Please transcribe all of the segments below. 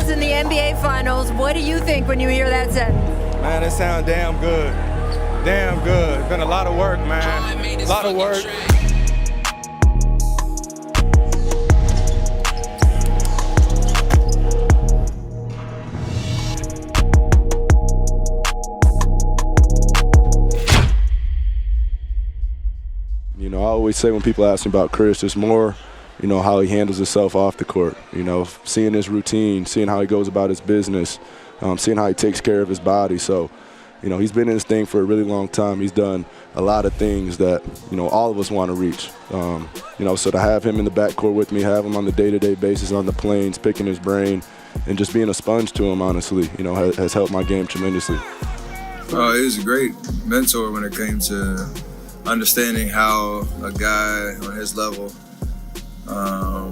Bulls in the NBA Finals. What do you think when you hear that sentence? Man, it sounds damn good. Damn good. It's been a lot of work, man. A lot of work. You know, I always say when people ask me about Chris, it's more, you know, how he handles himself off the court. You know, seeing his routine, seeing how he goes about his business, seeing how he takes care of his body. So, you know, he's been in this thing for a really long time. He's done a lot of things that, you know, all of us want to reach. You know, so to have him in the backcourt with me, have him on the day-to-day basis on the planes, picking his brain, and just being a sponge to him, honestly, you know, has helped my game tremendously. He was a great mentor when it came to understanding how a guy on his level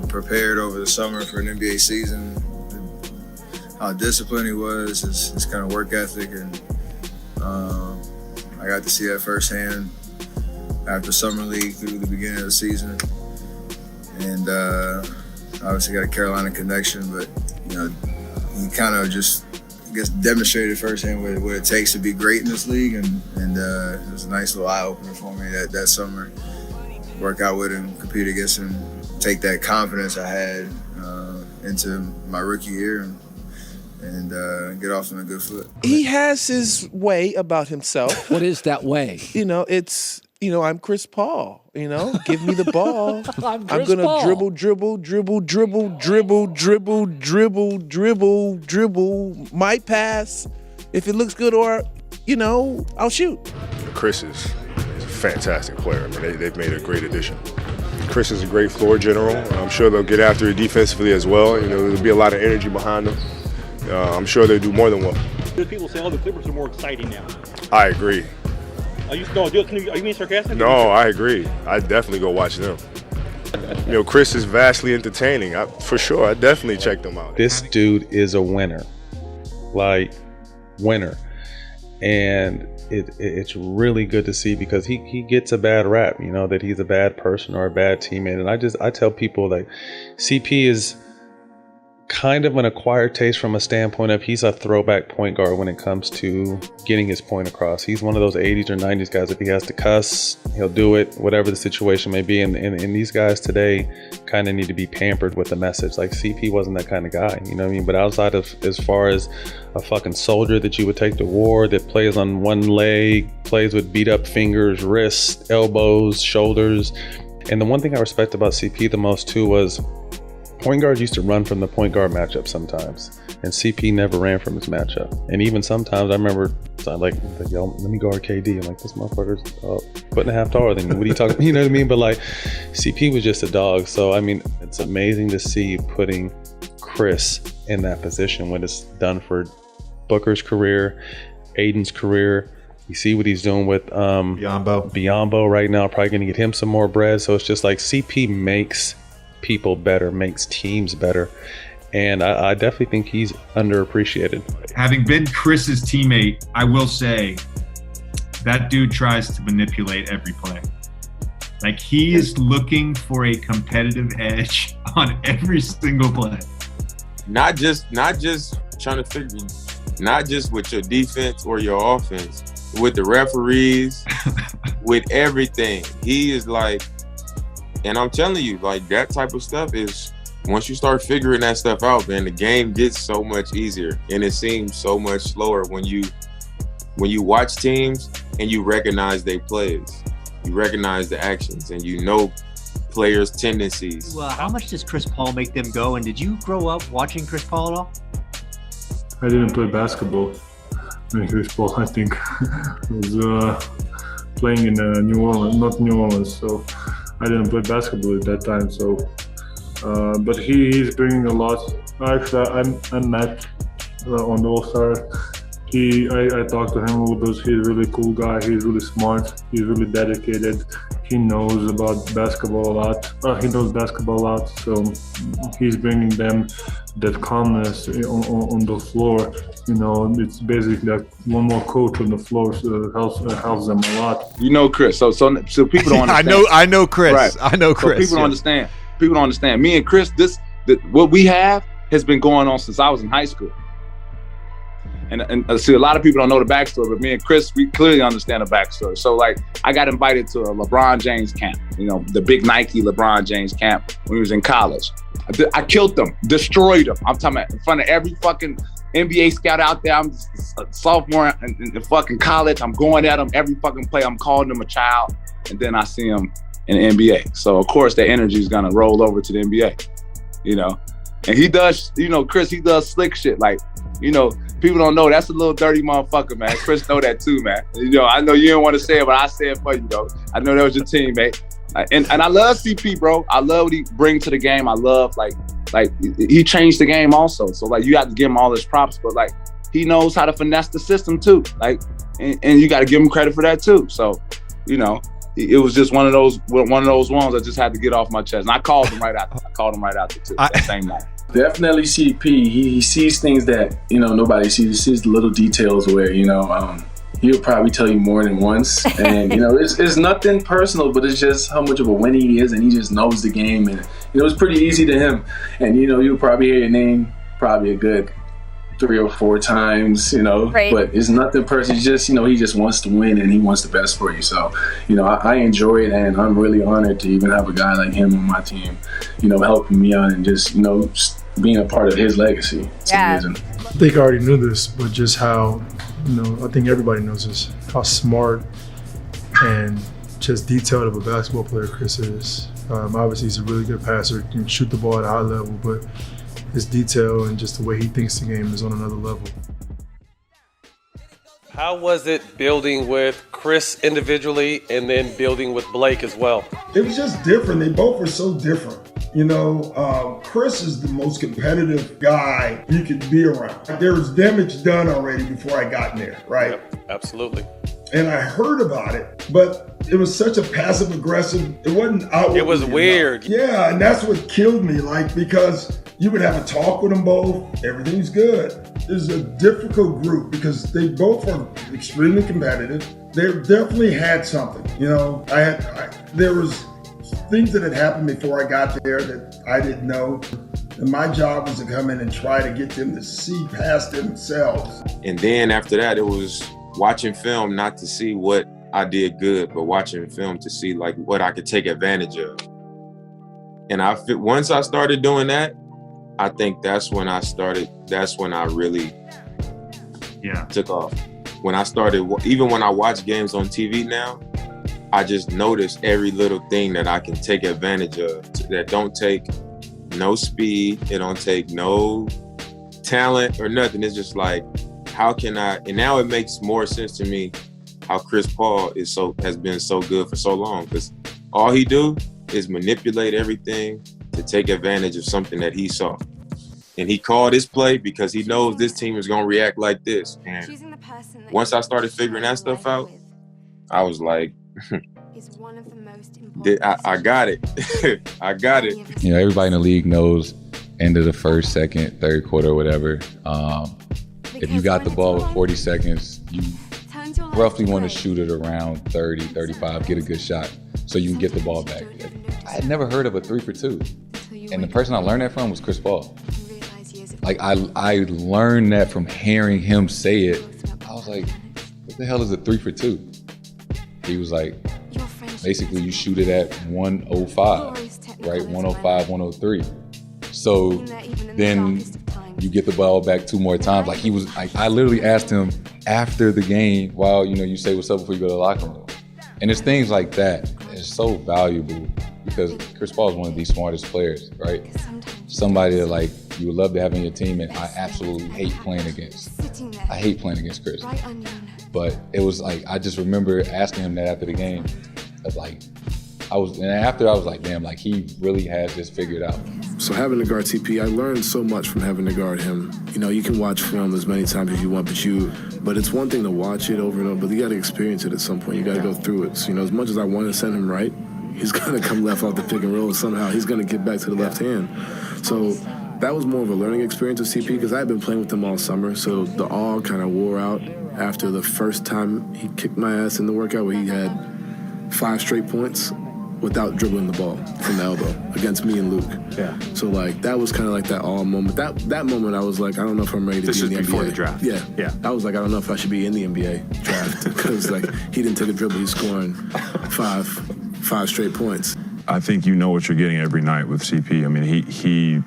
prepared over the summer for an NBA season, how disciplined he was, his kind of work ethic, and I got to see that firsthand after Summer League through the beginning of the season. And obviously got a Carolina connection, but you know, he kind of just, I guess, demonstrated firsthand what it takes to be great in this league, and it was a nice little eye-opener for me that summer. Work out with him, compete against him, take that confidence I had into my rookie year, and get off on a good foot. He has his way about himself. What is that way? You know, it's, you know, I'm Chris Paul. You know, give me the ball. I'm gonna dribble. Might pass. If it looks good, or, you know, I'll shoot. Chris is a fantastic player. I mean, they've made a great addition. Chris is a great floor general. I'm sure they'll get after it defensively as well. You know, there'll be a lot of energy behind them. I'm sure they'll do more than well. There's people say, oh, the Clippers are more exciting now. I agree. Are you being sarcastic? No, I agree. I definitely go watch them. You know, Chris is vastly entertaining. For sure, I definitely check them out. This dude is a winner. Like, winner. And it's really good to see, because he gets a bad rap, you know, that he's a bad person or a bad teammate. And I tell people, like, CP is kind of an acquired taste from a standpoint of he's a throwback point guard when it comes to getting his point across. He's one of those 80s or 90s guys. If he has to cuss, he'll do it, whatever the situation may be. And these guys today kind of need to be pampered with the message. Like, CP wasn't that kind of guy, you know what I mean? But outside of, as far as a fucking soldier that you would take to war, that plays on one leg, plays with beat up fingers, wrists, elbows, shoulders. And the one thing I respect about CP the most too was point guards used to run from the point guard matchup sometimes, and CP never ran from his matchup. And even sometimes I remember, like, yo, let me guard KD. I'm like, this motherfucker's a foot and a half taller than me. What are you talking? You know what I mean? But like, CP was just a dog. So I mean, it's amazing to see putting Chris in that position when it's done for Booker's career, Ayton's career. You see what he's doing with Biyombo right now. Probably going to get him some more bread. So it's just like CP makes people better, makes teams better, and I definitely think he's underappreciated. Having been Chris's teammate, I will say that dude tries to manipulate every play. Like, he is looking for a competitive edge on every single play. Not just trying to figure, not just with your defense or your offense, with the referees, with everything. He is like, and I'm telling you, like, that type of stuff is, once you start figuring that stuff out, man, the game gets so much easier, and it seems so much slower when you watch teams and you recognize their plays, you recognize the actions, and you know players' tendencies. How much does Chris Paul make them go? And did you grow up watching Chris Paul at all? I didn't play basketball when Chris Paul, I think, was playing in New Orleans, not New Orleans, so I didn't play basketball at that time, so but he's bringing a lot. Actually, I met on the All-Star. I talked to him a little bit. He's a really cool guy. He's really smart. He's really dedicated. He knows about basketball a lot. He knows basketball a lot, so he's bringing them that calmness on the floor. You know, it's basically like one more coach on the floor, so it helps them a lot. You know Chris, so people don't understand. I know Chris. Right. I know Chris. So people don't understand. People don't understand. Me and Chris, what we have has been going on since I was in high school. And see, a lot of people don't know the backstory, but me and Chris, we clearly understand the backstory. So, like, I got invited to a LeBron James camp, you know, the big Nike LeBron James camp when he was in college. I killed them, destroyed them. I'm talking about in front of every fucking NBA scout out there. I'm a sophomore in fucking college. I'm going at them every fucking play. I'm calling them a child. And then I see them in the NBA. So, of course, that energy is going to roll over to the NBA, you know. And he does, you know, Chris, he does slick shit. Like, you know, people don't know that's a little dirty motherfucker, man. Chris know that too, man. You know, I know you don't want to say it, but I say it for you, though. I know that was your teammate. And I love CP, bro. I love what he brings to the game. I love, like he changed the game also. So, like, you have to give him all his props, but, like, he knows how to finesse the system too. Like, and you got to give him credit for that too. So, you know, it was just one of those ones I just had to get off my chest. And I called him right after. Too, that same night. Definitely CP. He sees things that, you know, nobody sees. He sees the little details where, you know, he'll probably tell you more than once. And, you know, it's nothing personal, but it's just how much of a winner he is, and he just knows the game. And, you know, it's pretty easy to him. And, you know, you'll probably hear your name probably a good 3 or 4 times, you know, right. But it's nothing personal. It's just, you know, he just wants to win and he wants the best for you. So, you know, I enjoy it, and I'm really honored to even have a guy like him on my team, you know, helping me out and just, you know, being a part of his legacy. It's amazing. I think I already knew this, but just how, you know, I think everybody knows this, how smart and just detailed of a basketball player Chris is. Obviously, he's a really good passer, can shoot the ball at a high level, but his detail and just the way he thinks the game is on another level. How was it building with Chris individually and then building with Blake as well? It was just different. They both were so different. You know, Chris is the most competitive guy you could be around. There was damage done already before I got in there, right? Yep, absolutely. And I heard about it, but it was such a passive aggressive, it wasn't outward. It was weird. Yeah, and that's what killed me, like, because you would have a talk with them both, everything's good. It's a difficult group because they both are extremely competitive. They definitely had something, you know. There was things that had happened before I got there that I didn't know. And my job was to come in and try to get them to see past themselves. And then after that, it was watching film, not to see what I did good, but watching film to see like what I could take advantage of. And once I started doing that, I think that's when I really took off. When I started, even when I watch games on TV now, I just notice every little thing that I can take advantage of that don't take no speed, it don't take no talent or nothing. It's just like, how can I, and now it makes more sense to me how Chris Paul has been so good for so long, because all he do is manipulate everything to take advantage of something that he saw. And he called his play because he knows this team is going to react like this. And once I started figuring that stuff out, I was like, I got it. I got it. You know, everybody in the league knows end of the first, second, third quarter, whatever. If you got the ball with 40 seconds, you roughly want to shoot it around 30, 35, get a good shot so you can get the ball back. I had never heard of a 3 for 2. And the person I learned that from was Chris Paul. Like, I learned that from hearing him say it. I was like, what the hell is a 3 for 2? He was like, basically you shoot it at 105, right? 105, 103. So then you get the ball back 2 more times. Like, he was like, I literally asked him after the game, while, you know, you say what's up before you go to the locker room. And it's things like that. It's so valuable because Chris Paul is one of the smartest players, right? Somebody that, like, you would love to have in your team, and I absolutely hate playing against. I hate playing against Chris. But it was like, I just remember asking him that after the game. After I was like, damn, like, he really has this figured out. So having to guard TP, I learned so much from having to guard him. You know, you can watch film as many times as you want, but it's one thing to watch it over and over, but you got to experience it at some point. You got to go through it. So, you know, as much as I want to send him right, he's going to come left off the pick and roll, and somehow he's going to get back to the left hand. So that was more of a learning experience with CP because I had been playing with him all summer, so the awe kind of wore out after the first time he kicked my ass in the workout where he had 5 straight points. without dribbling the ball from the elbow against me and Luke. Yeah. So like that was kind of like that all moment. That moment I was like, I don't know if I'm ready to be in the NBA. This is before the draft. Yeah. Yeah. I was like, I don't know if I should be in the NBA draft because like he didn't take a dribble. He's scoring five straight points. I think you know what you're getting every night with CP. I mean, he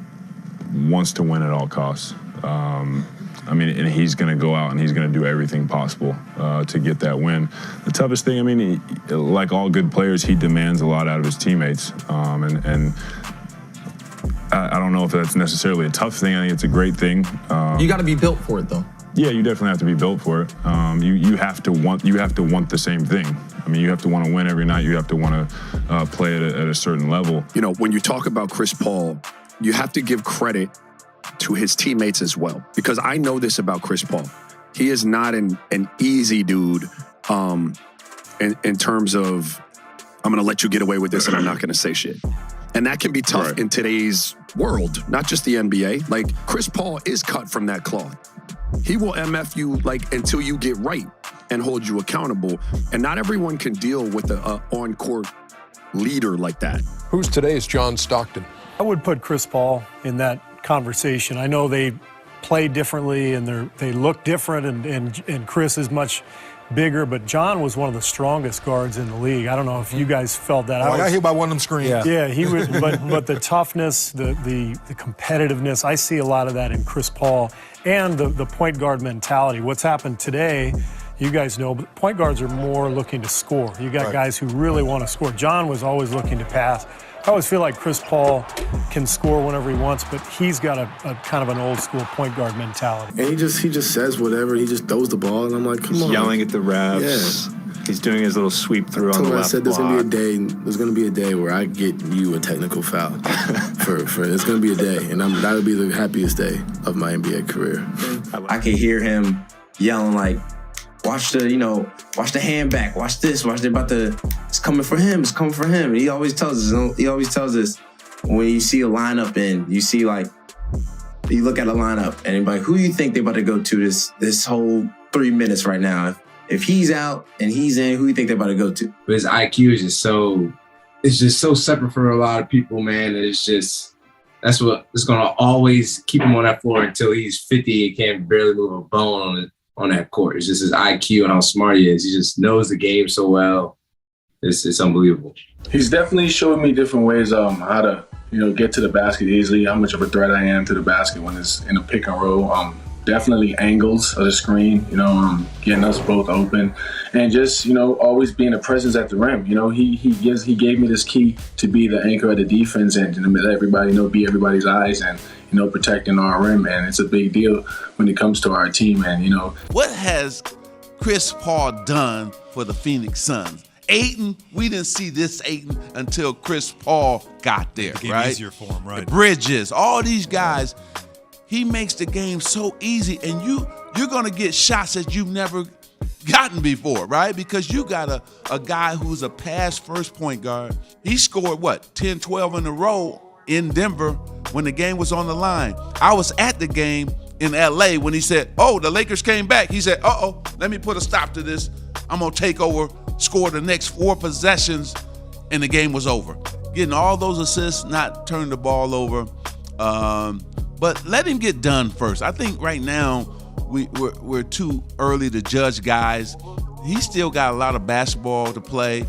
wants to win at all costs. And he's going to go out and he's going to do everything possible to get that win. The toughest thing, I mean, like all good players, he demands a lot out of his teammates. And I don't know if that's necessarily a tough thing. I think it's a great thing. You got to be built for it, though. Yeah, you definitely have to be built for it. You have to want the same thing. I mean, you have to want to win every night. You have to want to play at a certain level. You know, when you talk about Chris Paul, you have to give credit to his teammates as well. Because I know this about Chris Paul. He is not an easy dude in terms of, I'm going to let you get away with this and I'm not going to say shit. And that can be tough in today's world, not just the NBA. Like, Chris Paul is cut from that cloth. He will MF you like until you get right and hold you accountable. And not everyone can deal with an on-court leader like that. Who's today's John Stockton? I would put Chris Paul in that conversation. I know they play differently and they look different, and Chris is much bigger, but John was one of the strongest guards in the league. I don't know if you guys felt that. I got hit by one of them screens. Yeah, he would. but the toughness, the competitiveness, I see a lot of that in Chris Paul, and the point guard mentality. What's happened today, you guys know, but point guards are more looking to score. You got guys who really want to score. John was always looking to pass. I always feel like Chris Paul can score whenever he wants, but he's got a kind of an old school point guard mentality. And he just says whatever. He just throws the ball, and I'm like, come on. Yelling at the refs. Yeah. He's doing his little sweep through on the left. I said there's gonna be a day where I get you a technical foul. It's gonna be a day, and that'll be the happiest day of my NBA career. I can hear him yelling like, watch the hand back, watch this, it's coming for him, it's coming for him. And he always tells us when you see a lineup and you see like, you look at a lineup and you're like, who do you think they're about to go to this whole 3 minutes right now? If he's out and he's in, who do you think they're about to go to? But his IQ is just so separate for a lot of people, man. That's what it's gonna always keep him on that floor until he's 50 and can't barely move a bone on that court. It's just his IQ and how smart he is. He just knows the game so well. It's unbelievable. He's definitely showing me different ways how to get to the basket easily, how much of a threat I am to the basket when it's in a pick and roll. Definitely angles of the screen, getting us both open, and just always being a presence at the rim. He gave me this key to be the anchor of the defense and to let everybody be everybody's eyes and protecting our rim, and it's a big deal when it comes to our team. And what has Chris Paul done for the Phoenix Suns? Ayton, we didn't see this Ayton until Chris Paul got there, right? Easier for him, right? Bridges, all these guys. He makes the game so easy, and you're going to get shots that you've never gotten before, right? Because you got a guy who's a pass-first point guard. He scored, 10, 12 in a row in Denver when the game was on the line. I was at the game in L.A. when he said, the Lakers came back. He said, let me put a stop to this. I'm going to take over, score the next 4 possessions, and the game was over. Getting all those assists, not turning the ball over. But let him get done first. I think right now we're too early to judge guys. He's still got a lot of basketball to play.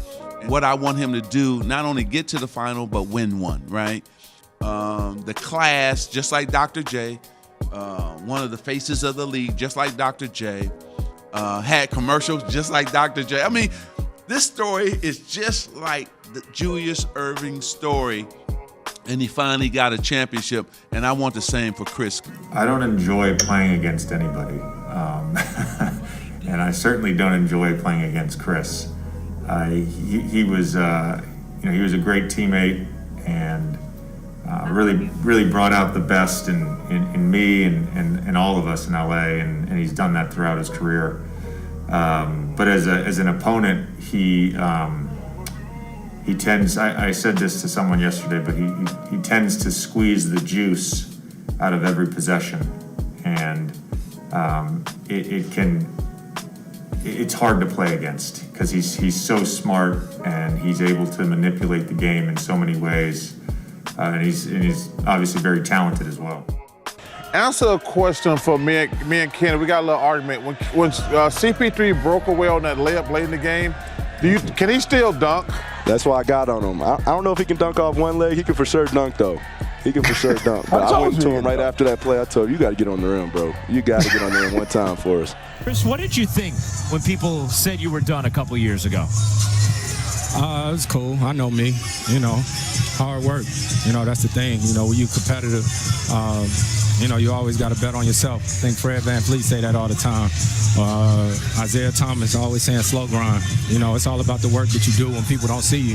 What I want him to do, not only get to the final, but win one, right? The class, just like Dr. J, one of the faces of the league, just like Dr. J, had commercials just like Dr. J. I mean, this story is just like the Julius Erving story. And he finally got a championship, and I want the same for Chris. I don't enjoy playing against anybody, and I certainly don't enjoy playing against Chris. He was a great teammate, and really brought out the best in me and all of us in LA, and he's done that throughout his career. But as an opponent, he tends, I said this to someone yesterday, but he tends to squeeze the juice out of every possession. And it it's hard to play against because he's so smart and he's able to manipulate the game in so many ways, and he's obviously very talented as well. Answer a question for me and Kenny. We got a little argument. When CP3 broke away on that layup late in the game, can he still dunk? That's why I got on him. I don't know if he can dunk off one leg. He can for sure dunk, though. He can for sure dunk. But I went to him right after that play. I told him, you got to get on the rim, bro. You got to get on the rim one time for us. Chris, what did you think when people said you were done a couple years ago? It was cool. I know me, hard work. That's the thing. When you're competitive, you always got to bet on yourself. I think Fred VanVleet say that all the time. Isaiah Thomas always saying slow grind. It's all about the work that you do when people don't see you.